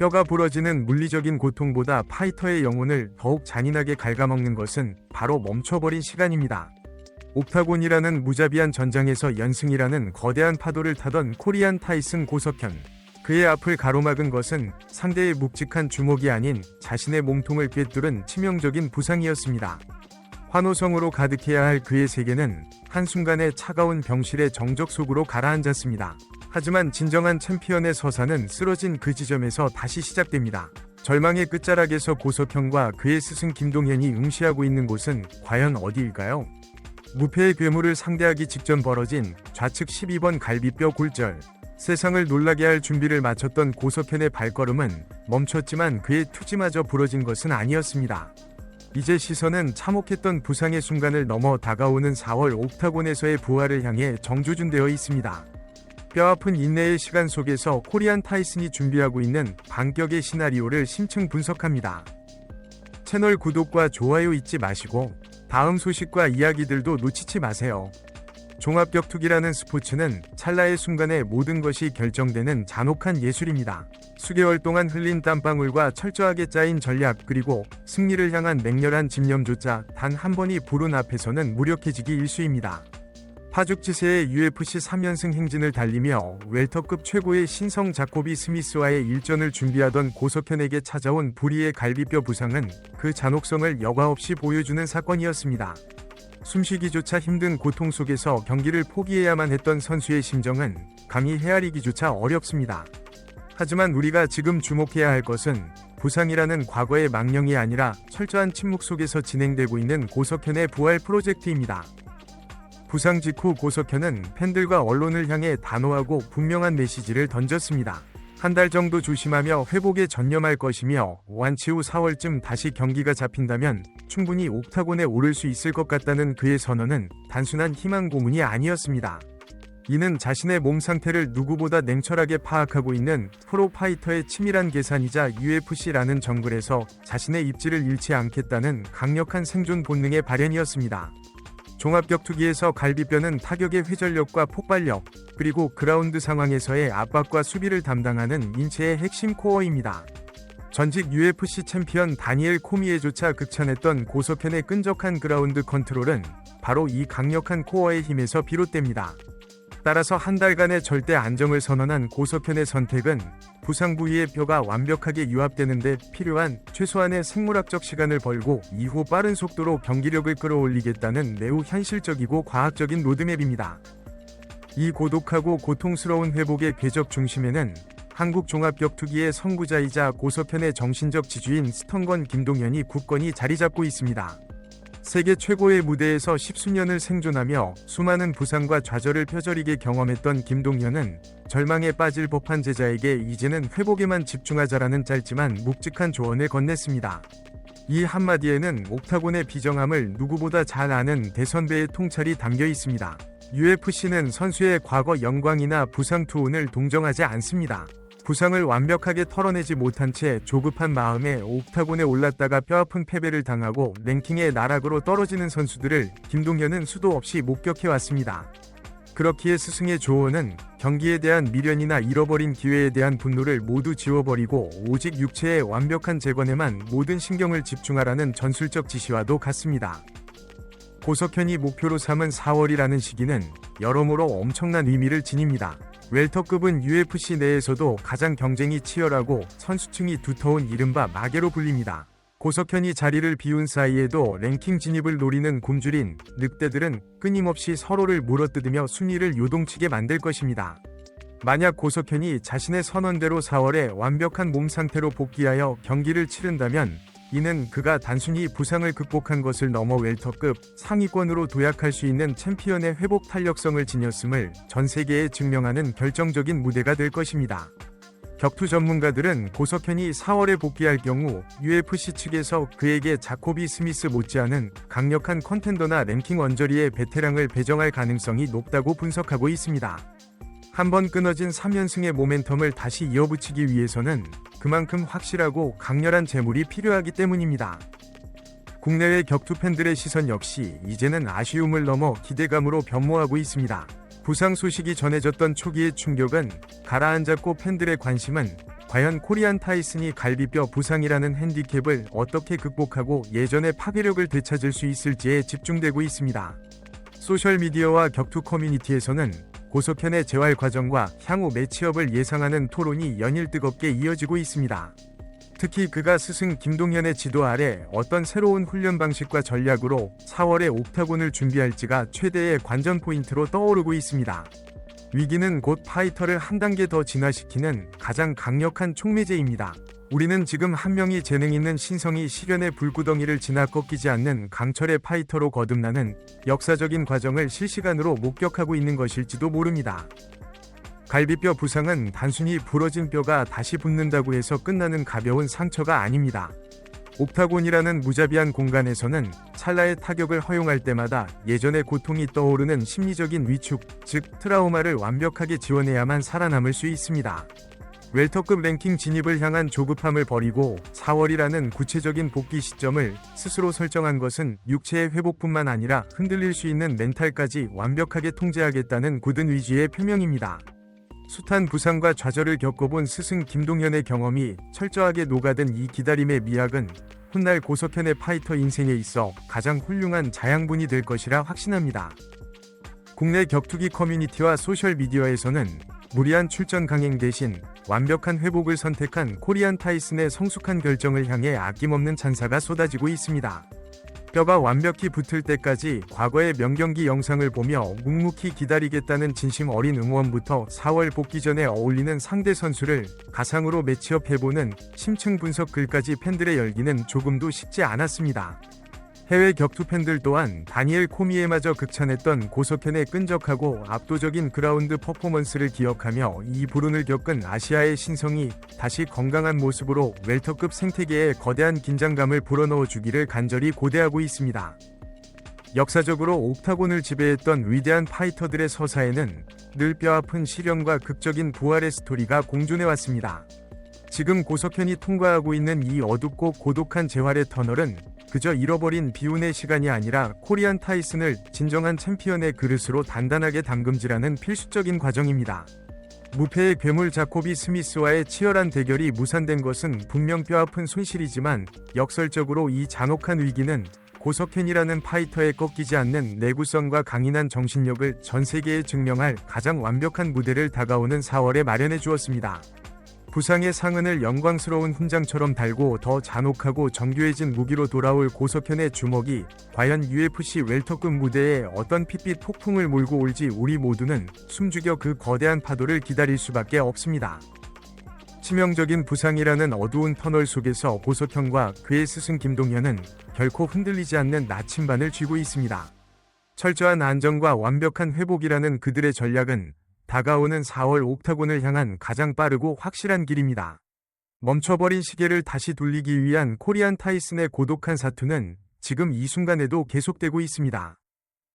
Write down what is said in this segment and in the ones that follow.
뼈가 부러지는 물리적인 고통보다 파이터의 영혼을 더욱 잔인하게 갉아먹는 것은 바로 멈춰버린 시간입니다. 옥타곤이라는 무자비한 전장에서 연승이라는 거대한 파도를 타던 코리안 타이슨 고석현. 그의 앞을 가로막은 것은 상대의 묵직한 주먹이 아닌 자신의 몸통을 꿰뚫은 치명적인 부상이었습니다. 환호성으로 가득해야 할 그의 세계는 한순간에 차가운 병실의 정적 속으로 가라앉았습니다. 하지만 진정한 챔피언의 서사는 쓰러진 그 지점에서 다시 시작됩니다. 절망의 끝자락에서 고석현과 그의 스승 김동현이 응시하고 있는 곳은 과연 어디일까요? 무패의 괴물을 상대하기 직전 벌어진 좌측 12번 갈비뼈 골절. 세상을 놀라게 할 준비를 마쳤던 고석현의 발걸음은 멈췄지만 그의 투지마저 부러진 것은 아니었습니다. 이제 시선은 참혹했던 부상의 순간을 넘어 다가오는 4월 옥타곤에서의 부활을 향해 정조준되어 있습니다. 뼈아픈 인내의 시간 속에서 코리안 타이슨이 준비하고 있는 반격의 시나리오를 심층 분석합니다. 채널 구독과 좋아요 잊지 마시고 다음 소식과 이야기들도 놓치지 마세요. 종합격투기라는 스포츠는 찰나의 순간에 모든 것이 결정되는 잔혹한 예술입니다. 수개월 동안 흘린 땀방울과 철저하게 짜인 전략 그리고 승리를 향한 맹렬한 집념조차 단 한 번이 불운 앞에서는 무력해지기 일쑤입니다. 파죽지세의 UFC 3연승 행진을 달리며 웰터급 최고의 신성 자코비 스미스와의 일전을 준비하던 고석현에게 찾아온 불의의 갈비뼈 부상은 그 잔혹성을 여과없이 보여주는 사건이었습니다. 숨쉬기조차 힘든 고통 속에서 경기를 포기해야만 했던 선수의 심정은 감히 헤아리기조차 어렵습니다. 하지만 우리가 지금 주목해야 할 것은 부상이라는 과거의 망령이 아니라 철저한 침묵 속에서 진행되고 있는 고석현의 부활 프로젝트입니다. 부상 직후 고석현은 팬들과 언론을 향해 단호하고 분명한 메시지를 던졌습니다. 한 달 정도 조심하며 회복에 전념할 것이며 완치 후 4월쯤 다시 경기가 잡힌다면 충분히 옥타곤에 오를 수 있을 것 같다는 그의 선언은 단순한 희망 고문이 아니었습니다. 이는 자신의 몸 상태를 누구보다 냉철하게 파악하고 있는 프로파이터의 치밀한 계산이자 UFC라는 정글에서 자신의 입지를 잃지 않겠다는 강력한 생존 본능의 발현이었습니다. 종합격투기에서 갈비뼈는 타격의 회전력과 폭발력, 그리고 그라운드 상황에서의 압박과 수비를 담당하는 인체의 핵심 코어입니다. 전직 UFC 챔피언 다니엘 코미에조차 극찬했던 고석현의 끈적한 그라운드 컨트롤은 바로 이 강력한 코어의 힘에서 비롯됩니다. 따라서 한 달간의 절대 안정을 선언한 고석현의 선택은 부상 부위의 뼈가 완벽하게 유합되는 데 필요한 최소한의 생물학적 시간을 벌고 이후 빠른 속도로 경기력을 끌어올리겠다는 매우 현실적이고 과학적인 로드맵입니다. 이 고독하고 고통스러운 회복의 궤적 중심에는 한국 종합격투기의 선구자이자 고석현의 정신적 지주인 스턴건 김동현이 굳건히 자리잡고 있습니다. 세계 최고의 무대에서 십수년을 생존하며 수많은 부상과 좌절을 뼈저리게 경험했던 김동현은 절망에 빠질 법한 제자에게 이제는 회복에만 집중하자라는 짧지만 묵직한 조언을 건넸습니다. 이 한마디에는 옥타곤의 비정함을 누구보다 잘 아는 대선배의 통찰이 담겨 있습니다. UFC는 선수의 과거 영광이나 부상 투혼을 동정하지 않습니다. 부상을 완벽하게 털어내지 못한 채 조급한 마음에 옥타곤에 올랐다가 뼈아픈 패배를 당하고 랭킹의 나락으로 떨어지는 선수들을 김동현은 수도 없이 목격해왔습니다. 그렇기에 스승의 조언은 경기에 대한 미련이나 잃어버린 기회에 대한 분노를 모두 지워버리고 오직 육체의 완벽한 재건에만 모든 신경을 집중하라는 전술적 지시와도 같습니다. 고석현이 목표로 삼은 4월이라는 시기는 여러모로 엄청난 의미를 지닙니다. 웰터급은 UFC 내에서도 가장 경쟁이 치열하고 선수층이 두터운 이른바 마계로 불립니다. 고석현이 자리를 비운 사이에도 랭킹 진입을 노리는 굶주린 늑대들은 끊임없이 서로를 물어뜯으며 순위를 요동치게 만들 것입니다. 만약 고석현이 자신의 선언대로 4월에 완벽한 몸 상태로 복귀하여 경기를 치른다면 이는 그가 단순히 부상을 극복한 것을 넘어 웰터급 상위권으로 도약할 수 있는 챔피언의 회복 탄력성을 지녔음을 전 세계에 증명하는 결정적인 무대가 될 것입니다. 격투 전문가들은 고석현이 4월에 복귀할 경우 UFC 측에서 그에게 자코비 스미스 못지않은 강력한 컨텐더나 랭킹 원저리의 베테랑을 배정할 가능성이 높다고 분석하고 있습니다. 한번 끊어진 3연승의 모멘텀을 다시 이어붙이기 위해서는 그만큼 확실하고 강렬한 재물이 필요하기 때문입니다. 국내외 격투 팬들의 시선 역시 이제는 아쉬움을 넘어 기대감으로 변모하고 있습니다. 부상 소식이 전해졌던 초기의 충격은 가라앉았고 팬들의 관심은 과연 코리안 타이슨이 갈비뼈 부상이라는 핸디캡을 어떻게 극복하고 예전의 파괴력을 되찾을 수 있을지에 집중되고 있습니다. 소셜미디어와 격투 커뮤니티에서는 고석현의 재활 과정과 향후 매치업을 예상하는 토론이 연일 뜨겁게 이어지고 있습니다. 특히 그가 스승 김동현의 지도 아래 어떤 새로운 훈련 방식과 전략으로 4월에 옥타곤을 준비할지가 최대의 관전 포인트로 떠오르고 있습니다. 위기는 곧 파이터를 한 단계 더 진화시키는 가장 강력한 촉매제입니다. 우리는 지금 한 명이 재능 있는 신성이 시련의 불구덩이를 지나 꺾이지 않는 강철의 파이터로 거듭나는 역사적인 과정을 실시간으로 목격하고 있는 것일지도 모릅니다. 갈비뼈 부상은 단순히 부러진 뼈가 다시 붙는다고 해서 끝나는 가벼운 상처가 아닙니다. 옥타곤이라는 무자비한 공간에서는 찰나의 타격을 허용할 때마다 예전의 고통이 떠오르는 심리적인 위축, 즉 트라우마를 완벽하게 지워내야만 살아남을 수 있습니다. 웰터급 랭킹 진입을 향한 조급함을 버리고 4월이라는 구체적인 복귀 시점을 스스로 설정한 것은 육체의 회복뿐만 아니라 흔들릴 수 있는 멘탈까지 완벽하게 통제하겠다는 굳은 의지의 표명입니다. 숱한 부상과 좌절을 겪어본 스승 김동현의 경험이 철저하게 녹아든 이 기다림의 미학은 훗날 고석현의 파이터 인생에 있어 가장 훌륭한 자양분이 될 것이라 확신합니다. 국내 격투기 커뮤니티와 소셜미디어에서는 무리한 출전 강행 대신 완벽한 회복을 선택한 코리안 타이슨의 성숙한 결정을 향해 아낌없는 찬사가 쏟아지고 있습니다. 뼈가 완벽히 붙을 때까지 과거의 명경기 영상을 보며 묵묵히 기다리겠다는 진심 어린 응원부터 4월 복귀 전에 어울리는 상대 선수를 가상으로 매치업 해보는 심층 분석 글까지 팬들의 열기는 조금도 식지 않았습니다. 해외 격투 팬들 또한 다니엘 코미에마저 극찬했던 고석현의 끈적하고 압도적인 그라운드 퍼포먼스를 기억하며 이 불운을 겪은 아시아의 신성이 다시 건강한 모습으로 웰터급 생태계에 거대한 긴장감을 불어넣어 주기를 간절히 고대하고 있습니다. 역사적으로 옥타곤을 지배했던 위대한 파이터들의 서사에는 늘 뼈아픈 시련과 극적인 부활의 스토리가 공존해왔습니다. 지금 고석현이 통과하고 있는 이 어둡고 고독한 재활의 터널은 그저 잃어버린 비운의 시간이 아니라 코리안 타이슨을 진정한 챔피언의 그릇으로 단단하게 담금질하는 필수적인 과정입니다. 무패의 괴물 자코비 스미스와의 치열한 대결이 무산된 것은 분명 뼈아픈 손실이지만 역설적으로 이 잔혹한 위기는 고석현이라는 파이터에 꺾이지 않는 내구성과 강인한 정신력을 전 세계에 증명할 가장 완벽한 무대를 다가오는 4월에 마련해 주었습니다. 부상의 상흔을 영광스러운 훈장처럼 달고 더 잔혹하고 정교해진 무기로 돌아올 고석현의 주먹이 과연 UFC 웰터급 무대에 어떤 핏빛 폭풍을 몰고 올지 우리 모두는 숨죽여 그 거대한 파도를 기다릴 수밖에 없습니다. 치명적인 부상이라는 어두운 터널 속에서 고석현과 그의 스승 김동현은 결코 흔들리지 않는 나침반을 쥐고 있습니다. 철저한 안정과 완벽한 회복이라는 그들의 전략은 다가오는 4월 옥타곤을 향한 가장 빠르고 확실한 길입니다. 멈춰버린 시계를 다시 돌리기 위한 코리안 타이슨의 고독한 사투는 지금 이 순간에도 계속되고 있습니다.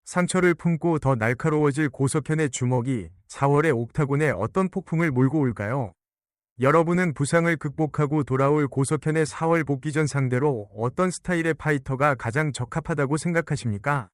상처를 품고 더 날카로워질 고석현의 주먹이 4월의 옥타곤에 어떤 폭풍을 몰고 올까요? 여러분은 부상을 극복하고 돌아올 고석현의 4월 복귀 전 상대로 어떤 스타일의 파이터가 가장 적합하다고 생각하십니까?